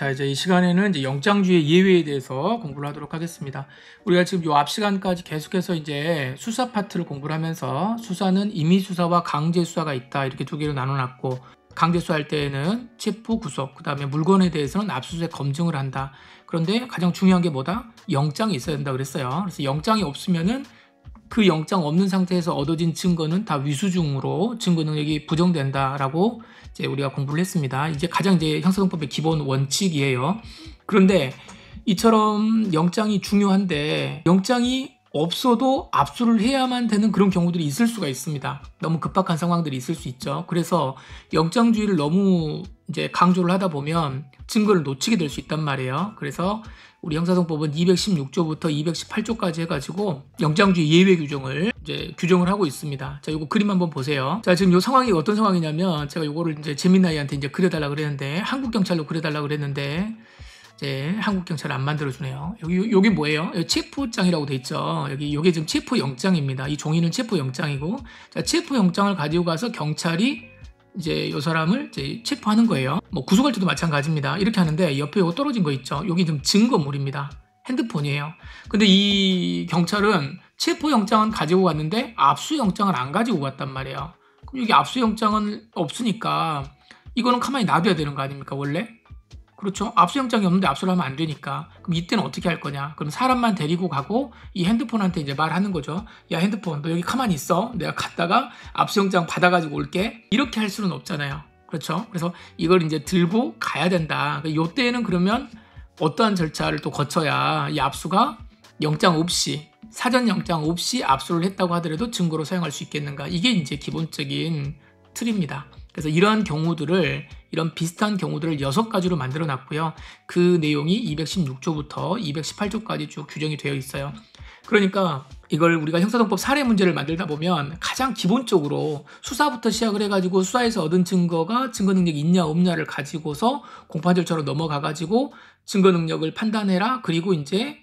자, 이제 이 시간에는 이제 영장주의 예외에 대해서 공부를 하도록 하겠습니다. 우리가 지금 요 앞 시간까지 계속해서 이제 수사 파트를 공부를 하면서 수사는 임의수사와 강제수사가 있다, 이렇게 두 개로 나눠놨고, 강제수사할 때에는 체포, 구속, 그 다음에 물건에 대해서는 압수수색 검증을 한다. 그런데 가장 중요한 게 뭐다? 영장이 있어야 된다 그랬어요. 그래서 영장이 없으면은 그 영장 없는 상태에서 얻어진 증거는 다 위수중으로 증거 능력이 부정된다라고 이제 우리가 공부를 했습니다. 이제 가장 이제 형사동법의 기본 원칙이에요. 그런데 이처럼 영장이 중요한데 영장이 없어도 압수를 해야만 되는 그런 경우들이 있을 수가 있습니다. 너무 급박한 상황들이 있을 수 있죠. 그래서 영장주의를 너무 이제 강조를 하다 보면 증거를 놓치게 될 수 있단 말이에요. 그래서 우리 형사동법은 216조부터 218조까지 해가지고 영장주의 예외 규정을 이제 규정을 하고 있습니다. 자, 요거 그림 한번 보세요. 자, 지금 요 상황이 어떤 상황이냐면 제가 요거를 이제 재민 아이한테 이제 그려달라 그랬는데 한국 경찰로 그려달라 그랬는데 이제 한국 경찰 안 만들어주네요. 여기 뭐예요? 여기 체포장이라고 돼 있죠. 여기 지금 체포영장입니다. 이 종이는 체포영장이고, 자, 체포영장을 가지고 가서 경찰이 이제 이 사람을 이제 체포하는 거예요. 뭐 구속할 때도 마찬가지입니다. 이렇게 하는데 옆에 이거 떨어진 거 있죠. 여기 지금 증거물입니다. 핸드폰이에요. 근데 이 경찰은 체포영장은 가지고 갔는데 압수영장을 안 가지고 갔단 말이에요. 그럼 여기 압수영장은 없으니까 이거는 가만히 놔둬야 되는 거 아닙니까, 원래? 그렇죠. 압수영장이 없는데 압수를 하면 안 되니까. 그럼 이때는 어떻게 할 거냐? 그럼 사람만 데리고 가고 이 핸드폰한테 이제 말하는 거죠. 야, 핸드폰, 너 여기 가만히 있어. 내가 갔다가 압수영장 받아가지고 올게. 이렇게 할 수는 없잖아요. 그렇죠. 그래서 이걸 이제 들고 가야 된다. 요때는 그러면 어떠한 절차를 또 거쳐야 이 압수가 영장 없이, 사전 영장 없이 압수를 했다고 하더라도 증거로 사용할 수 있겠는가. 이게 이제 기본적인 틀입니다. 그래서 이러한 경우들을, 이런 비슷한 경우들을 6가지로 만들어 놨고요. 그 내용이 216조부터 218조까지 쭉 규정이 되어 있어요. 그러니까 이걸 우리가 형사동법 사례 문제를 만들다 보면 가장 기본적으로 수사부터 시작을 해가지고 수사에서 얻은 증거가 증거 능력이 있냐 없냐를 가지고서 공판 절차로 넘어가가지고 증거 능력을 판단해라. 그리고 이제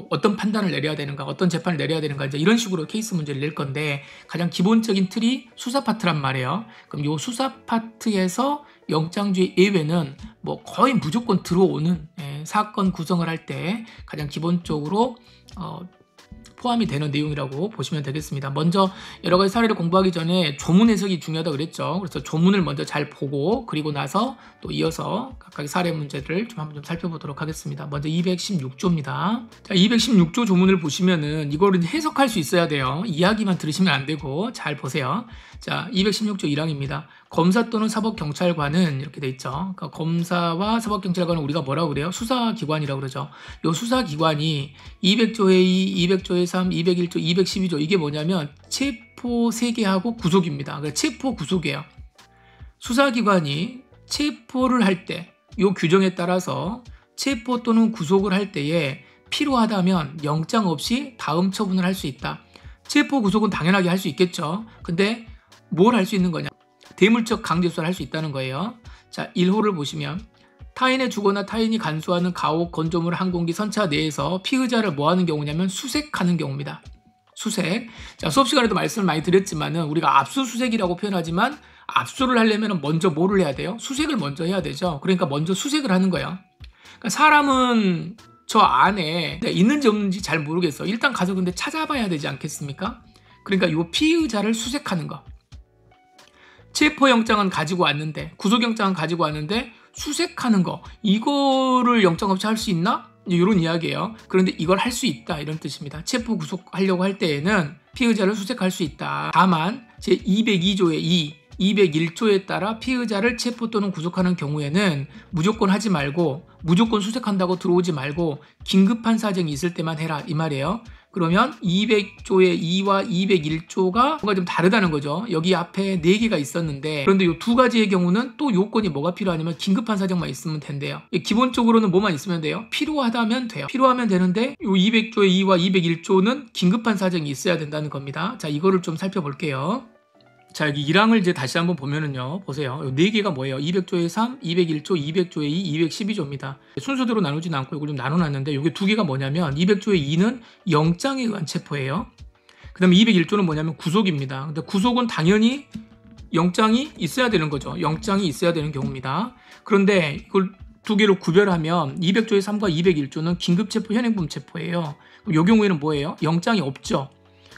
어떤 판단을 내려야 되는가, 어떤 재판을 내려야 되는가, 이제 이런 식으로 케이스 문제를 낼 건데 가장 기본적인 틀이 수사 파트란 말이에요. 그럼 이 수사 파트에서 영장주의 예외는 뭐 거의 무조건 들어오는 사건 구성을 할 때 가장 기본적으로 포함이 되는 내용이라고 보시면 되겠습니다. 먼저 여러 가지 사례를 공부하기 전에 조문 해석이 중요하다고 그랬죠. 그래서 조문을 먼저 잘 보고 그리고 나서 또 이어서 각각의 사례 문제들을 좀 한번 살펴보도록 하겠습니다. 먼저 216조입니다. 자, 216조 조문을 보시면은 이거를 해석할 수 있어야 돼요. 이야기만 들으시면 안 되고 잘 보세요. 자, 216조 1항입니다. 검사 또는 사법경찰관은 이렇게 돼 있죠. 그러니까 검사와 사법경찰관은 우리가 뭐라고 그래요? 수사기관이라고 그러죠. 이 수사기관이 200조의 2, 200조의 3, 201조, 212조 이게 뭐냐면 체포 세계하고 구속입니다. 그러니까 체포 구속이에요. 수사기관이 체포를 할 때 이 규정에 따라서 체포 또는 구속을 할 때에 필요하다면 영장 없이 다음 처분을 할 수 있다. 체포 구속은 당연하게 할 수 있겠죠. 근데 뭘 할 수 있는 거냐? 대물적 강제수사를 할 수 있다는 거예요. 자, 1호를 보시면 타인의 주거나 타인이 간수하는 가옥, 건조물, 항공기, 선차 내에서 피의자를 뭐 하는 경우냐면 수색하는 경우입니다. 수색. 자, 수업 시간에도 말씀을 많이 드렸지만은 우리가 압수수색이라고 표현하지만 압수를 하려면 먼저 뭐를 해야 돼요? 수색을 먼저 해야 되죠. 그러니까 먼저 수색을 하는 거예요. 그러니까 사람은 저 안에 있는지 없는지 잘 모르겠어. 일단 가서 근데 찾아봐야 되지 않겠습니까? 그러니까 이 피의자를 수색하는 거. 체포영장은 가지고 왔는데, 구속영장은 가지고 왔는데 수색하는 거, 이거를 영장 없이 할 수 있나? 이런 이야기예요. 그런데 이걸 할 수 있다, 이런 뜻입니다. 체포 구속하려고 할 때에는 피의자를 수색할 수 있다. 다만 제202조의 2, 201조에 따라 피의자를 체포 또는 구속하는 경우에는 무조건 하지 말고, 무조건 수색한다고 들어오지 말고 긴급한 사정이 있을 때만 해라, 이 말이에요. 그러면 200조의 2와 201조가 뭔가 좀 다르다는 거죠. 여기 앞에 4개가 있었는데, 그런데 이 2가지의 경우는 또 요건이 뭐가 필요하냐면 긴급한 사정만 있으면 된대요. 기본적으로는 뭐만 있으면 돼요? 필요하다면 돼요. 필요하면 되는데 이 200조의 2와 201조는 긴급한 사정이 있어야 된다는 겁니다. 자, 이거를 좀 살펴볼게요. 자, 여기 1항을 이제 다시 한번 보면은요, 보세요. 이 4개가 뭐예요? 200조의 3, 201조, 200조의 2, 212조입니다. 순서대로 나누진 않고 이걸 좀 나눠놨는데, 이게 2개가 뭐냐면, 200조의 2는 영장에 의한 체포예요. 그 다음에 201조는 뭐냐면 구속입니다. 근데 구속은 당연히 영장이 있어야 되는 거죠. 영장이 있어야 되는 경우입니다. 그런데 이걸 두 개로 구별하면 200조의 3과 201조는 긴급체포, 현행범체포예요. 그럼 이 경우에는 뭐예요? 영장이 없죠.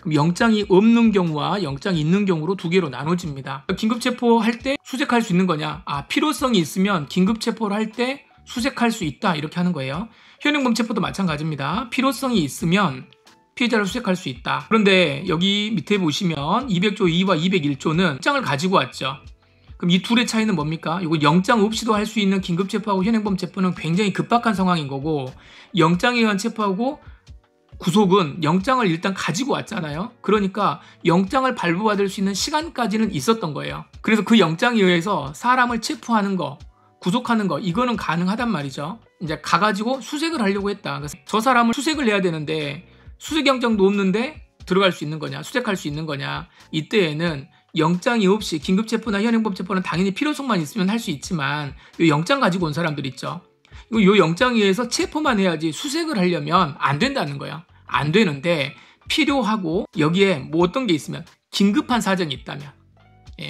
그럼 영장이 없는 경우와 영장이 있는 경우로 두 개로 나눠집니다. 긴급체포할 때 수색할 수 있는 거냐? 필요성이 있으면 긴급체포를 할 때 수색할 수 있다 이렇게 하는 거예요. 현행범체포도 마찬가지입니다. 필요성이 있으면 피해자를 수색할 수 있다. 그런데 여기 밑에 보시면 200조 2와 201조는 영장을 가지고 왔죠. 그럼 이 둘의 차이는 뭡니까? 이거 영장 없이도 할 수 있는 긴급체포하고 현행범체포는 굉장히 급박한 상황인 거고, 영장에 의한 체포하고 구속은 영장을 일단 가지고 왔잖아요. 그러니까 영장을 발부받을 수 있는 시간까지는 있었던 거예요. 그래서 그 영장에 의해서 사람을 체포하는 거, 구속하는 거, 이거는 가능하단 말이죠. 이제 가가지고 수색을 하려고 했다. 그래서 저 사람을 수색을 해야 되는데 수색영장도 없는데 들어갈 수 있는 거냐, 수색할 수 있는 거냐. 이때에는 영장이 없이 긴급체포나 현행범체포는 당연히 필요성만 있으면 할 수 있지만 이 영장 가지고 온 사람들 있죠. 이 영장에 의해서 체포만 해야지 수색을 하려면 안 된다는 거야. 안 되는데 필요하고 여기에 뭐 어떤 게 있으면 긴급한 사정이 있다면,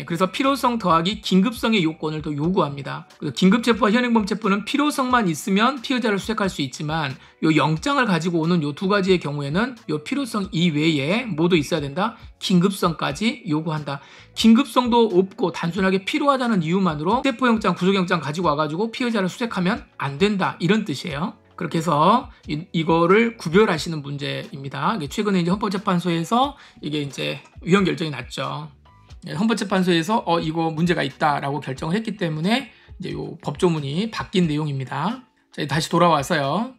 그래서 필요성 더하기 긴급성의 요건을 더 요구합니다. 긴급체포와 현행범체포는 필요성만 있으면 피의자를 수색할 수 있지만 요 영장을 가지고 오는 요 두 가지의 경우에는 요 필요성 이외에 뭐도 있어야 된다? 긴급성까지 요구한다. 긴급성도 없고 단순하게 필요하다는 이유만으로 체포영장, 구속영장 가지고 와가지고 피의자를 수색하면 안 된다, 이런 뜻이에요. 그렇게 해서 이거를 구별하시는 문제입니다. 최근에 이제 헌법재판소에서 이게 이제 위헌 결정이 났죠. 헌법재판소에서 이거 문제가 있다라고 결정을 했기 때문에 이제 요 법조문이 바뀐 내용입니다. 자, 다시 돌아와서요.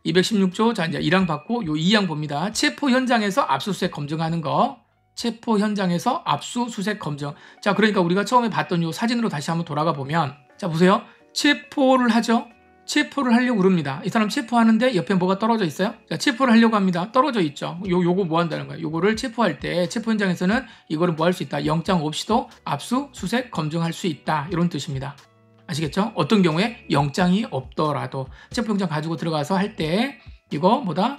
216조, 자, 이제 1항 받고 요 2항 봅니다. 체포 현장에서 압수수색 검증하는 거. 체포 현장에서 압수수색 검증. 자, 그러니까 우리가 처음에 봤던 요 사진으로 다시 한번 돌아가 보면, 자, 보세요. 체포를 하죠. 체포를 하려고 그럽니다. 이 사람 체포하는데 옆에 뭐가 떨어져 있어요? 자, 체포를 하려고 합니다. 떨어져 있죠. 요거 뭐 한다는 거예요? 요거를 체포할 때 체포 현장에서는 이거를 뭐 할 수 있다? 영장 없이도 압수수색 검증할 수 있다, 이런 뜻입니다. 아시겠죠? 어떤 경우에 영장이 없더라도 체포영장 가지고 들어가서 할 때 이거 뭐다?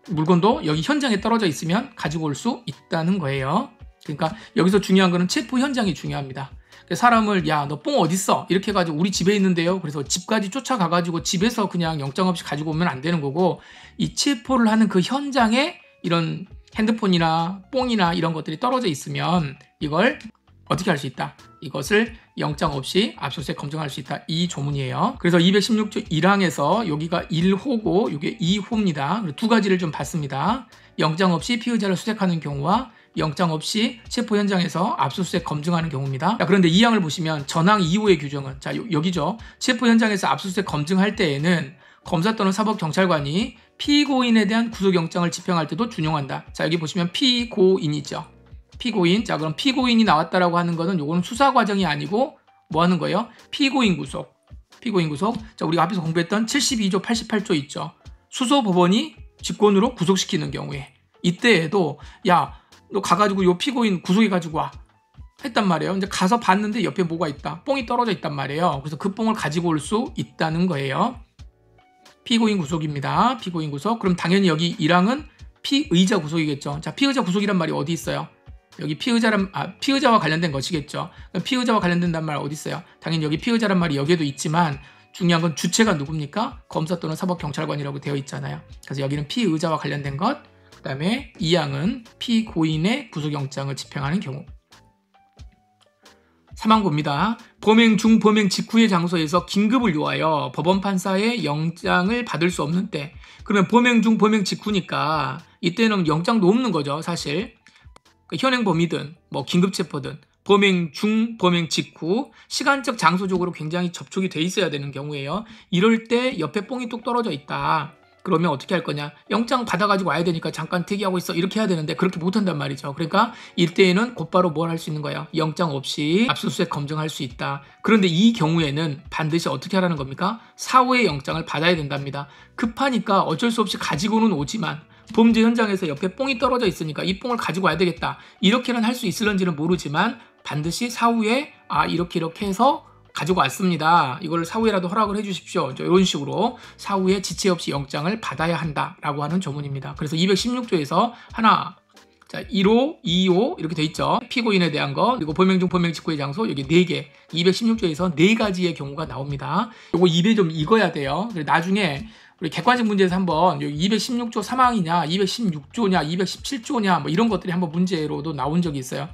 물건도 여기 현장에 떨어져 있으면 가지고 올 수 있다는 거예요. 그러니까 여기서 중요한 거는 체포 현장이 중요합니다. 사람을 야, 너 뽕 어딨어? 이렇게 해가지고 우리 집에 있는데요. 그래서 집까지 쫓아가가지고 집에서 그냥 영장 없이 가지고 오면 안 되는 거고, 이 체포를 하는 그 현장에 이런 핸드폰이나 뽕이나 이런 것들이 떨어져 있으면 이걸 어떻게 할 수 있다? 이것을 영장 없이 압수수색 검증할 수 있다, 이 조문이에요. 그래서 216조 1항에서 여기가 1호고 이게 2호입니다. 두 가지를 좀 봤습니다. 영장 없이 피의자를 수색하는 경우와 영장 없이 체포 현장에서 압수수색 검증하는 경우입니다. 자, 그런데 2항을 보시면 전항 2호의 규정은, 자, 여기죠. 체포 현장에서 압수수색 검증할 때에는 검사 또는 사법경찰관이 피고인에 대한 구속영장을 집행할 때도 준용한다. 자, 여기 보시면 피고인이죠. 피고인. 자, 그럼 피고인이 나왔다라고 하는 거는 요거는 수사 과정이 아니고 뭐 하는 거예요? 피고인 구속. 피고인 구속. 자, 우리가 앞에서 공부했던 72조 88조 있죠. 수소법원이 직권으로 구속시키는 경우에 이때에도 야, 너 가가지고 요 피고인 구속해가지고 와 했단 말이에요. 이제 가서 봤는데 옆에 뭐가 있다? 뽕이 떨어져 있단 말이에요. 그래서 그 뽕을 가지고 올 수 있다는 거예요. 피고인 구속입니다. 피고인 구속. 그럼 당연히 여기 1항은 피의자 구속이겠죠. 자, 피의자 구속이란 말이 어디 있어요? 여기 피의자와 관련된 것이겠죠. 피의자와 관련된단 말 어디 있어요? 당연히 여기 피의자란 말이 여기에도 있지만 중요한 건 주체가 누굽니까? 검사 또는 사법경찰관이라고 되어 있잖아요. 그래서 여기는 피의자와 관련된 것, 그 다음에 2항은 피고인의 구속영장을 집행하는 경우. 3항 봅니다. 범행 중 범행 직후의 장소에서 긴급을 요하여 법원 판사의 영장을 받을 수 없는 때, 그러면 범행 중 범행 직후니까 이때는 영장도 없는 거죠, 사실. 현행범이든 뭐 긴급체포든 범행 중 범행 직후 시간적 장소적으로 굉장히 접촉이 돼 있어야 되는 경우예요. 이럴 때 옆에 뽕이 뚝 떨어져 있다. 그러면 어떻게 할 거냐? 영장 받아가지고 와야 되니까 잠깐 대기하고 있어, 이렇게 해야 되는데 그렇게 못한단 말이죠. 그러니까 이때에는 곧바로 뭘 할 수 있는 거예요? 영장 없이 압수수색 검증할 수 있다. 그런데 이 경우에는 반드시 어떻게 하라는 겁니까? 사후에 영장을 받아야 된답니다. 급하니까 어쩔 수 없이 가지고는 오지만 범죄 현장에서 옆에 뽕이 떨어져 있으니까 이 뽕을 가지고 와야 되겠다, 이렇게는 할 수 있을런지는 모르지만 반드시 사후에 이렇게 해서 가지고 왔습니다, 이걸 사후에라도 허락을 해주십시오, 이런 식으로 사후에 지체 없이 영장을 받아야 한다라고 하는 조문입니다. 그래서 216조에서 하나, 자, 1호, 2호 이렇게 돼 있죠. 피고인에 대한 거, 그리고 범행 중 범행 직후의 장소, 여기 4개, 216조에서 4가지의 경우가 나옵니다. 요거 입에 좀 익어야 돼요. 나중에 우리 객관식 문제에서 한번 여기 216조 사망이냐, 216조냐, 217조냐 뭐 이런 것들이 한번 문제로도 나온 적이 있어요.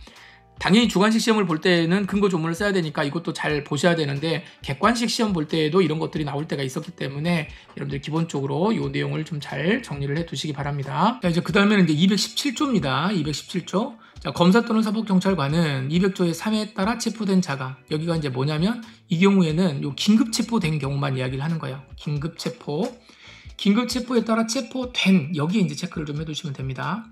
당연히 주관식 시험을 볼 때는 근거 조문을 써야 되니까 이것도 잘 보셔야 되는데, 객관식 시험 볼 때에도 이런 것들이 나올 때가 있었기 때문에 여러분들 기본적으로 이 내용을 좀 잘 정리를 해 두시기 바랍니다. 자, 이제 그 다음에는 이제 217조입니다. 217조. 자, 검사 또는 사법경찰관은 200조의 3회에 따라 체포된 자가, 여기가 이제 뭐냐면 이 경우에는 요 긴급 체포된 경우만 이야기를 하는 거예요. 긴급 체포에 따라 체포된, 여기에 이제 체크를 좀 해두시면 됩니다.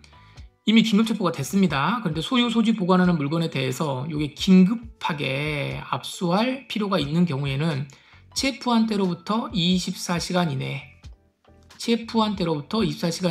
이미 긴급체포가 됐습니다. 그런데 소유, 소지, 보관하는 물건에 대해서 이게 긴급하게 압수할 필요가 있는 경우에는 체포한 때로부터 24시간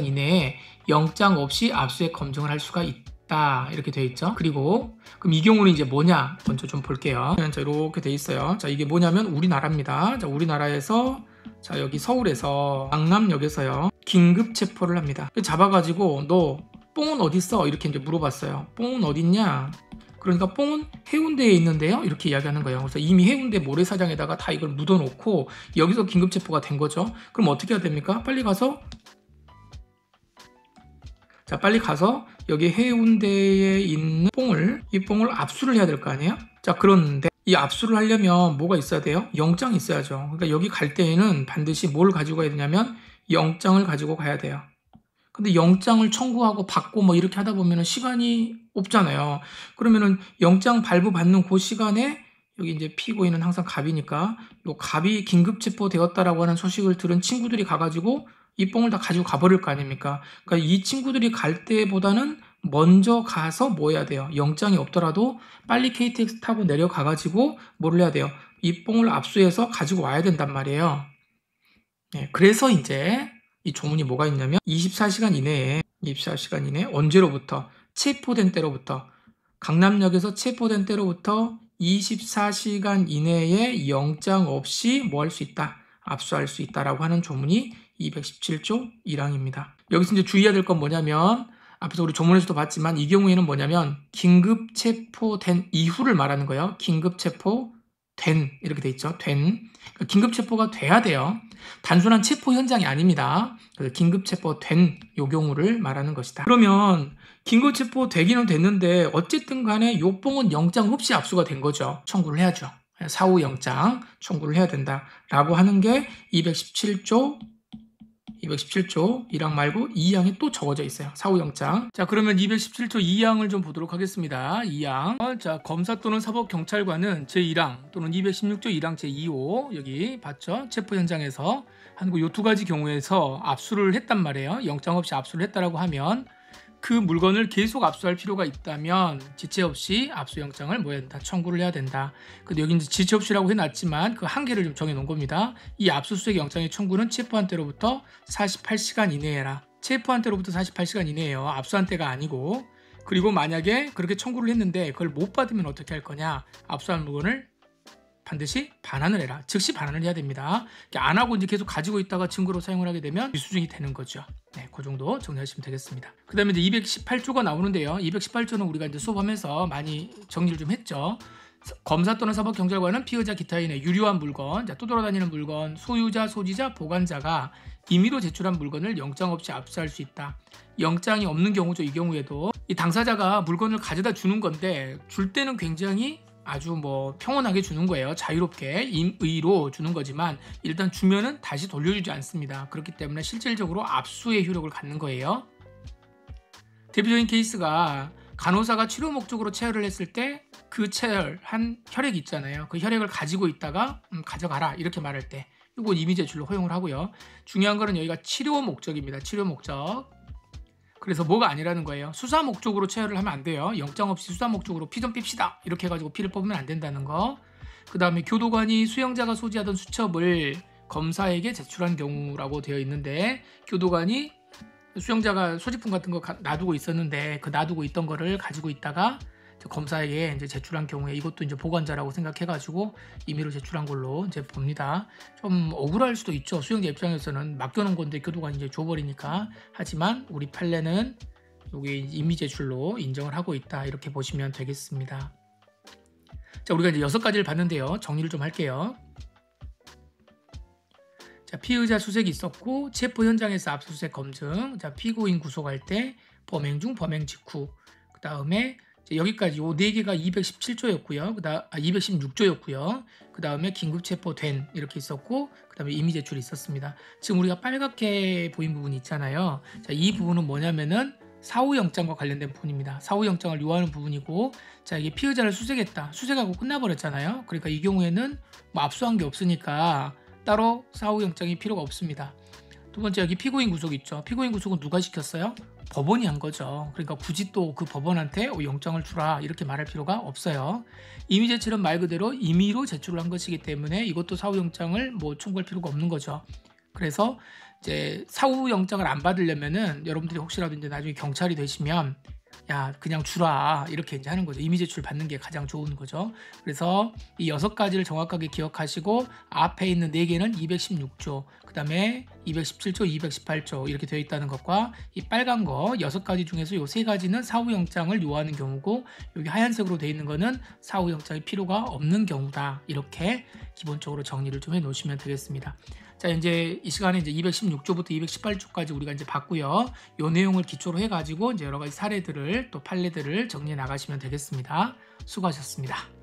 이내에 영장 없이 압수액 검증을 할 수가 있다. 이렇게 되어 있죠. 그리고 그럼 이 경우는 이제 뭐냐? 먼저 좀 볼게요. 자, 이렇게 되어 있어요. 자, 이게 뭐냐면 우리나라입니다. 자, 우리나라에서, 자, 여기 서울에서 강남역에서요, 긴급체포를 합니다. 잡아가지고 너 뽕은 어딨어? 이렇게 이제 물어봤어요. 뽕은 어딨냐? 그러니까 뽕은 해운대에 있는데요, 이렇게 이야기하는 거예요. 그래서 이미 해운대 모래사장에다가 다 이걸 묻어놓고 여기서 긴급체포가 된 거죠. 그럼 어떻게 해야 됩니까? 빨리 가서 여기 해운대에 있는 이 뽕을 압수를 해야 될 거 아니에요? 자, 그런데 이 압수를 하려면 뭐가 있어야 돼요? 영장이 있어야죠. 그러니까 여기 갈 때에는 반드시 뭘 가지고 가야 되냐면 영장을 가지고 가야 돼요. 근데 영장을 청구하고 받고 뭐 이렇게 하다 보면 시간이 없잖아요. 그러면은 영장 발부받는 그 시간에 여기 이제 피고인은 항상 갑이니까 요 갑이 긴급 체포되었다라고 하는 소식을 들은 친구들이 가가지고 이 뽕을 다 가지고 가버릴 거 아닙니까? 그러니까 이 친구들이 갈 때보다는 먼저 가서 뭐 해야 돼요? 영장이 없더라도 빨리 KTX 타고 내려가가지고 뭘 해야 돼요? 이 뽕을 압수해서 가지고 와야 된단 말이에요. 네, 그래서 이제 이 조문이 뭐가 있냐면 24시간 이내에 언제로부터? 체포된 때로부터, 강남역에서 체포된 때로부터 24시간 이내에 영장 없이 뭐 할 수 있다? 압수할 수 있다라고 하는 조문이 217조 1항입니다. 여기서 이제 주의해야 될 건 뭐냐면, 앞에서 우리 조문에서도 봤지만 이 경우에는 뭐냐면 긴급 체포된 이후를 말하는 거예요. 긴급 체포된, 이렇게 돼 있죠. 된. 그러니까 긴급 체포가 돼야 돼요. 단순한 체포 현장이 아닙니다. 긴급 체포된 요 경우를 말하는 것이다. 그러면 긴급 체포 되기는 됐는데 어쨌든 간에 요 뽕은 영장 없이 압수가 된 거죠. 청구를 해야죠. 사후 영장 청구를 해야 된다라고 하는 게 217조 1항 말고 2항에 또 적어져 있어요. 사후영장. 자, 그러면 217조 2항을 좀 보도록 하겠습니다. 2항. 자, 검사 또는 사법경찰관은 제1항 또는 216조 1항 제2호, 여기 봤죠? 체포 현장에서 한국 요 두 가지 경우에서 압수를 했단 말이에요. 영장 없이 압수를 했다라고 하면 그 물건을 계속 압수할 필요가 있다면 지체 없이 압수영장을 뭐 해야 된다? 청구를 해야 된다. 근데 여기 이제 지체 없이라고 해놨지만 그 한계를 좀 정해놓은 겁니다. 이 압수수색 영장의 청구는 체포한 때로부터 48시간 이내에라. 체포한 때로부터 48시간 이내에요. 압수한 때가 아니고. 그리고 만약에 그렇게 청구를 했는데 그걸 못 받으면 어떻게 할 거냐? 압수한 물건을 반드시 반환을 해라. 즉시 반환을 해야 됩니다. 안 하고 이제 계속 가지고 있다가 증거로 사용을 하게 되면 미수증이 되는 거죠. 네, 그 정도 정리하시면 되겠습니다. 그 다음에 이제 218조가 나오는데요. 218조는 우리가 이제 수업하면서 많이 정리를 좀 했죠. 검사 또는 사법경찰관은 피의자 기타인의 유료한 물건, 또 돌아다니는 물건, 소유자, 소지자, 보관자가 임의로 제출한 물건을 영장 없이 압수할 수 있다. 영장이 없는 경우죠. 이 경우에도 이 당사자가 물건을 가져다 주는 건데 줄 때는 굉장히 아주 뭐 평온하게 주는 거예요. 자유롭게 임의로 주는 거지만 일단 주면은 다시 돌려주지 않습니다. 그렇기 때문에 실질적으로 압수의 효력을 갖는 거예요. 대표적인 케이스가 간호사가 치료 목적으로 체열을 했을 때 그 체열한 혈액 있잖아요. 그 혈액을 가지고 있다가 가져가라 이렇게 말할 때 이거 임의 제출로 허용을 하고요. 중요한 거는 여기가 치료 목적입니다. 치료 목적. 그래서 뭐가 아니라는 거예요. 수사 목적으로 체열을 하면 안 돼요. 영장 없이 수사 목적으로 피 좀 뺍시다 이렇게 해가지고 피를 뽑으면 안 된다는 거. 그 다음에 교도관이 수용자가 소지하던 수첩을 검사에게 제출한 경우라고 되어 있는데 교도관이 수용자가 소지품 같은 거 놔두고 있었는데 그 놔두고 있던 거를 가지고 있다가 검사에게 이제 제출한 경우에 이것도 이제 보관자라고 생각해가지고 임의로 제출한 걸로 이제 봅니다. 좀 억울할 수도 있죠. 수용자 입장에서는 맡겨놓은 건데 교도관이 이제 줘버리니까. 하지만 우리 판례는 여기 임의 제출로 인정을 하고 있다 이렇게 보시면 되겠습니다. 자, 우리가 이제 6가지를 봤는데요. 정리를 좀 할게요. 자, 피의자 수색이 있었고 체포 현장에서 압수수색 검증, 자, 피고인 구속할 때 범행 중 범행 직후, 그 다음에 여기까지 요 4개가 217조였고요. 216조였고요. 그 다음에 긴급 체포된 이렇게 있었고, 그 다음에 임의 제출이 있었습니다. 지금 우리가 빨갛게 보인 부분이 있잖아요. 자, 이 부분은 뭐냐면은 사후영장과 관련된 부분입니다. 사후영장을 요하는 부분이고, 자, 이게 피의자를 수색했다. 수색하고 끝나버렸잖아요. 그러니까 이 경우에는 뭐 압수한 게 없으니까 따로 사후영장이 필요가 없습니다. 두 번째, 여기 피고인 구속 있죠. 피고인 구속은 누가 시켰어요? 법원이 한 거죠. 그러니까 굳이 또 그 법원한테 영장을 주라 이렇게 말할 필요가 없어요. 임의 제출은 말 그대로 임의로 제출을 한 것이기 때문에 이것도 사후영장을 뭐 청구할 필요가 없는 거죠. 그래서 이제 사후영장을 안 받으려면은 여러분들이 혹시라도 이제 나중에 경찰이 되시면 야, 그냥 주라 이렇게 이제 하는 거죠. 임의 제출 받는 게 가장 좋은 거죠. 그래서 이 6가지를 정확하게 기억하시고 앞에 있는 4개는 216조, 그 다음에 217조, 218조 이렇게 되어 있다는 것과 이 빨간 거 6가지 중에서 이 3가지는 사후영장을 요하는 경우고, 여기 하얀색으로 되어 있는 거는 사후영장이 필요가 없는 경우다. 이렇게 기본적으로 정리를 좀 해 놓으시면 되겠습니다. 자, 이제 이 시간에 이제 216조부터 218조까지 우리가 이제 봤고요. 요 내용을 기초로 해가지고 이제 여러 가지 사례들을 또 판례들을 정리해 나가시면 되겠습니다. 수고하셨습니다.